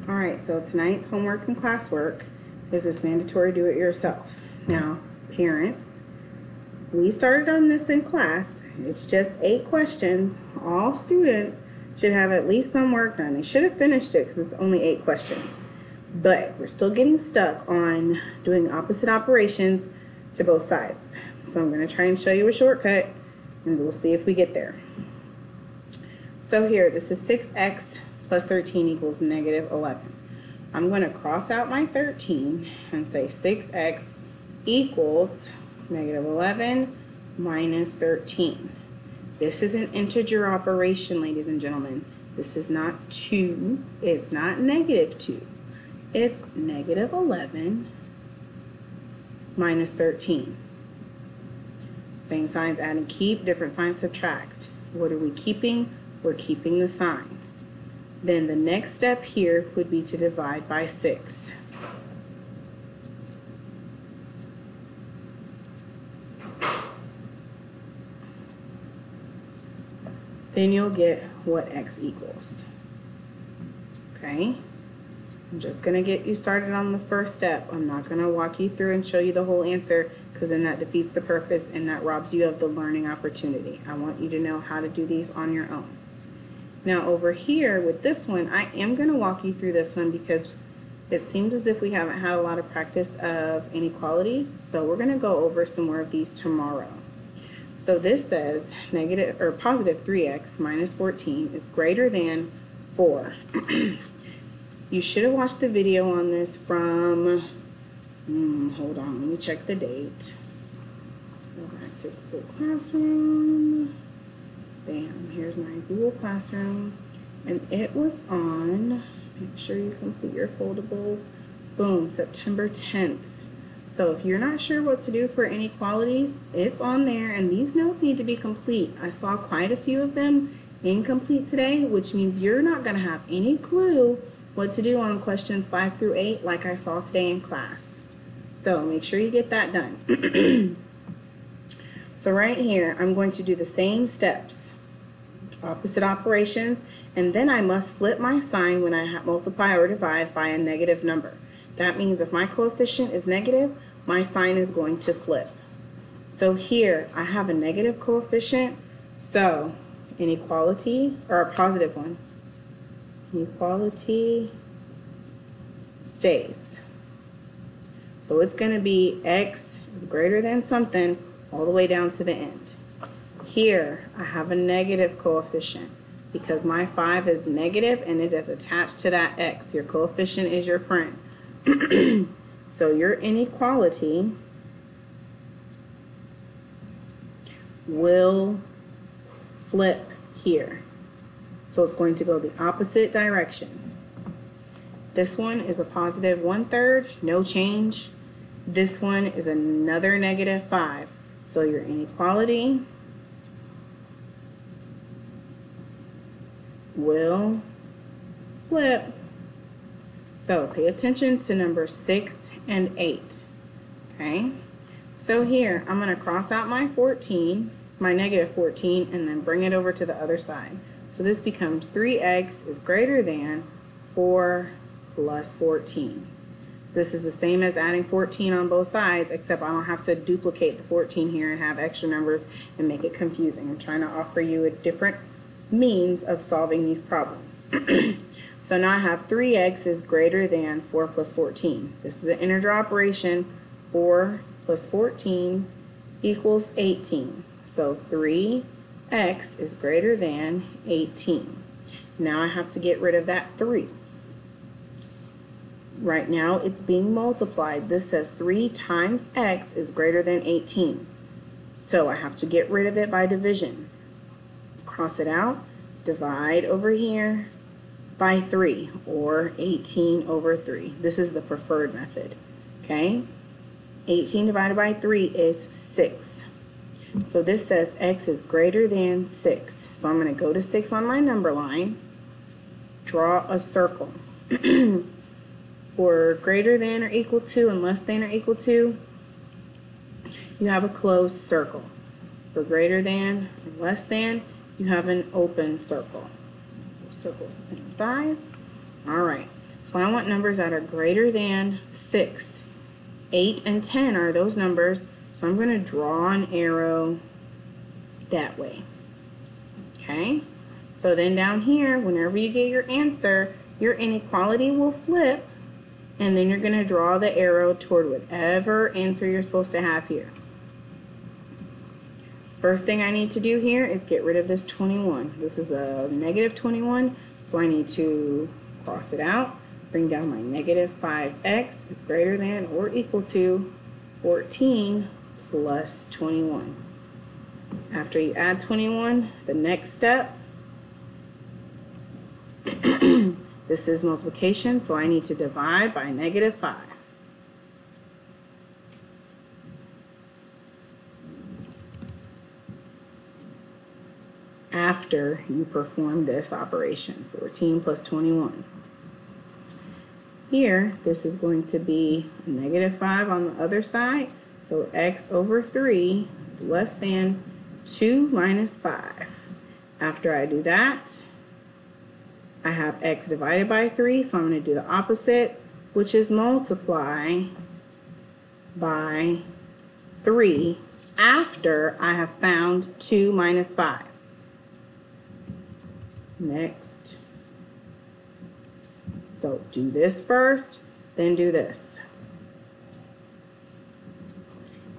Alright, so tonight's homework and classwork is this mandatory do-it-yourself. Now, parents, we started on this in class. It's just 8 questions. All students should have at least some work done. They should have finished it because it's only 8 questions. But we're still getting stuck on doing opposite operations to both sides. So I'm going to try and show you a shortcut, and we'll see if we get there. So here, this is 6x plus 13 equals negative 11. I'm going to cross out my 13 and say 6x equals negative 11 minus 13. This is an integer operation, ladies and gentlemen. This is not 2. It's not negative 2. It's negative 11 minus 13. Same signs add and keep, different signs subtract. What are we keeping? We're keeping the sign. Then the next step here would be to divide by 6. Then you'll get what x equals. Okay? I'm just going to get you started on the first step. I'm not going to walk you through and show you the whole answer because then that defeats the purpose and that robs you of the learning opportunity. I want you to know how to do these on your own. Now over here with this one, I am going to walk you through this one because it seems as if we haven't had a lot of practice of inequalities. So we're going to go over some more of these tomorrow. So this says negative or positive 3x minus 14 is greater than 4. You should have watched the video on this from, hold on, let me check the date. Go back to Google Classroom. Bam, here's my Google Classroom. And it was on, make sure you complete your foldable, boom, September 10th. So if you're not sure what to do for inequalities, it's on there, and these notes need to be complete. I saw quite a few of them incomplete today, which means you're not going to have any clue what to do on questions 5 through 8 like I saw today in class. So make sure you get that done. So right here, I'm going to do the same steps, opposite operations, and then I must flip my sign when I multiply or divide by a negative number. That means if my coefficient is negative, my sign is going to flip. So here, I have a negative coefficient, so inequality, or a positive one, inequality stays. So it's going to be x is greater than something all the way down to the end. Here, I have a negative coefficient because my 5 is negative and it is attached to that x. Your coefficient is your friend. So your inequality will flip here. So it's going to go the opposite direction. This one is a positive 1/3, no change. This one is another negative 5. So your inequality will flip. So pay attention to numbers 6 and 8. Okay? So here, I'm going to cross out my 14, my negative 14, and then bring it over to the other side. So this becomes 3x is greater than 4 plus 14. This is the same as adding 14 on both sides, except I don't have to duplicate the 14 here and have extra numbers and make it confusing. I'm trying to offer you a different means of solving these problems. So now I have 3x is greater than 4 plus 14. This is an integer operation. 4 plus 14 equals 18. So 3x is greater than 18. Now I have to get rid of that 3. Right now it's being multiplied. This says 3 times x is greater than 18. So I have to get rid of it by division. Cross it out, divide over here by 3, or 18 over 3. This is the preferred method. Okay? 18 divided by 3 is 6. So this says x is greater than 6. So I'm going to go to 6 on my number line, draw a circle. For greater than or equal to and less than or equal to, you have a closed circle. For greater than and less than, you have an open circle. Circles the same size. All right. So I want numbers that are greater than 6. 8 and 10 are those numbers, so I'm going to draw an arrow that way. Okay? So then down here, whenever you get your answer, your inequality will flip, and then you're going to draw the arrow toward whatever answer you're supposed to have here. First thing I need to do here is get rid of this 21. This is a negative 21, so I need to cross it out, bring down my negative 5x is greater than or equal to 14 plus 21. After you add 21, the next step, this is multiplication, so I need to divide by negative 5. After you perform this operation, 14 plus 21. Here, this is going to be negative 5 on the other side, so x over 3 is less than 2 minus 5. After I do that, I have x divided by 3, so I'm going to do the opposite, which is multiply by 3 after I have found 2 minus 5. Next. So do this first, then do this.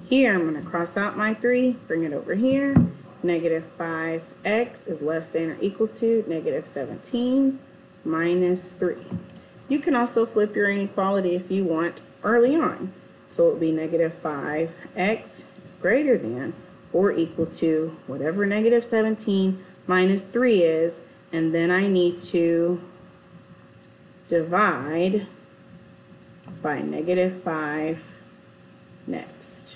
Here, I'm going to cross out my 3, bring it over here. Negative 5x is less than or equal to negative 17 minus 3. You can also flip your inequality if you want early on. So it would be negative 5x is greater than or equal to whatever negative 17 minus 3 is, and then I need to divide by negative 5 next.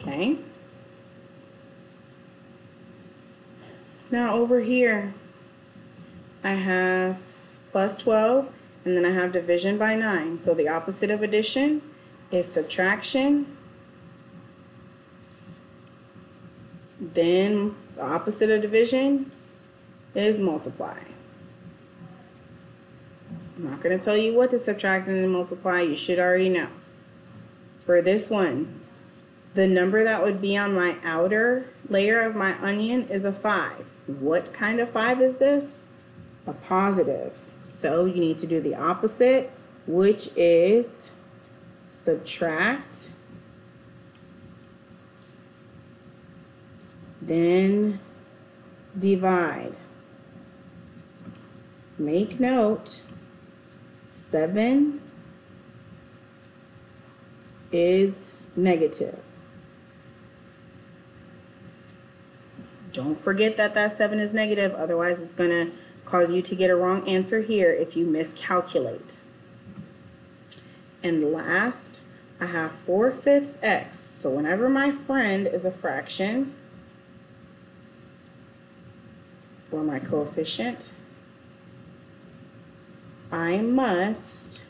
Okay. Now over here, I have plus 12, and then I have division by 9. So the opposite of addition is subtraction. Then the opposite of division is multiply. I'm not going to tell you what to subtract and multiply. You should already know. For this one, the number that would be on my outer layer of my onion is a 5. What kind of 5 is this? A positive. So you need to do the opposite, which is subtract, then divide. Make note, 7 is negative. Don't forget that that 7 is negative, otherwise it's going to cause you to get a wrong answer here if you miscalculate. And last, I have 4/5 x. So whenever my friend is a fraction, or my coefficient, I must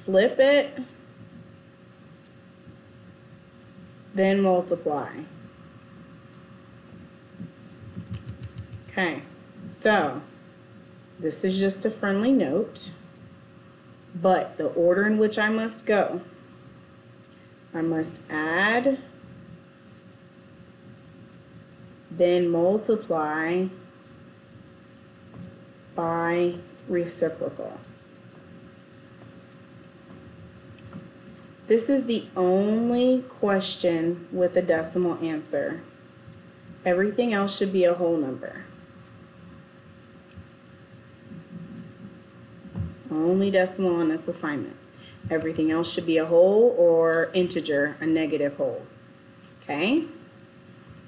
flip it, then multiply. Okay, so this is just a friendly note, but the order in which I must go, I must add, then multiply by reciprocal. This is the only question with a decimal answer. Everything else should be a whole number. Only decimal on this assignment. Everything else should be a whole or integer, a negative whole. Okay?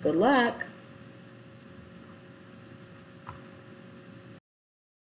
Good luck.